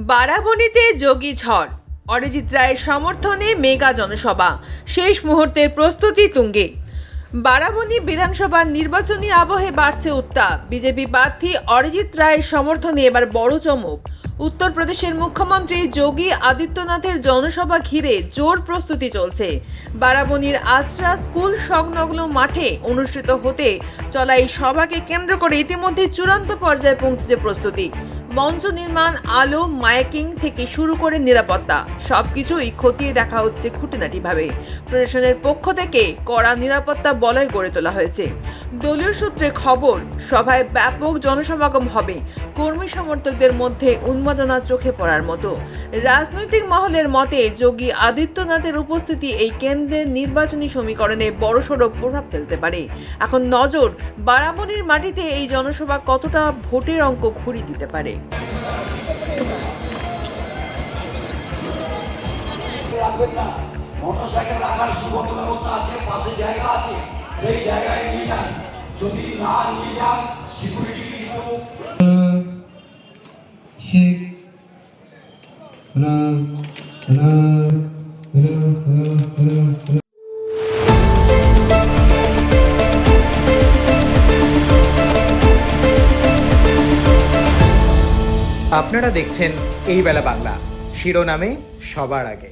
বারাবণীতে যোগী ঝড়, অরিজিৎ রায়ের সমর্থনে মেগা জনসভা, শেষ মুহূর্তের প্রস্তুতি তুঙ্গে। বারাবণী বিধানসভার নির্বাচনী আবহে বাড়ছে উত্তাপ। বিজেপি প্রার্থী অরিজিৎ রায়ের সমর্থনে এবার বড় চমক। উত্তরপ্রদেশের মুখ্যমন্ত্রী যোগী আদিত্যনাথের জনসভা ঘিরে জোর প্রস্তুতি চলছে। বারাবণীর আজরা স্কুল সংলগ্ন মাঠে অনুষ্ঠিত হতে চলা এই সভাকে কেন্দ্র করে ইতিমধ্যে চূড়ান্ত পর্যায়ে পৌঁছেছে প্রস্তুতি। মঞ্চ নির্মাণ, আলো, মাইকিং থেকে শুরু করে নিরাপত্তা সবকিছুই খতিয়ে দেখা হচ্ছে খুঁটিনাটিভাবে। প্রশাসনের পক্ষ থেকে কড়া নিরাপত্তা বলয় গড়ে তোলা হয়েছে। দলীয় সূত্রে খবর, সভায় ব্যাপক জনসমাগম হবে। কর্মী সমর্থকদের মধ্যে উন্মাদনা চোখে পড়ার মতো। রাজনৈতিক মহলের মতে যোগী আদিত্যনাথের উপস্থিতি এই কেন্দ্রের নির্বাচনী সমীকরণে বড়সড় প্রভাব ফেলতে পারে। এখন নজর বারাবণীর মাটিতে এই জনসভা কতটা ভোটের অঙ্ক ঘুরিয়ে দিতে পারে। মোটরসাইকেল রাখার সুগম ব্যবস্থা আছে, পাশে জায়গা আছে, সেই জায়গায় নিয়ে যান। যদি না নিয়ে যান, সিকিউরিটি কিন্তু আপনারা দেখছেন এই বেলা বাংলা, শিরোনামে সবার আগে।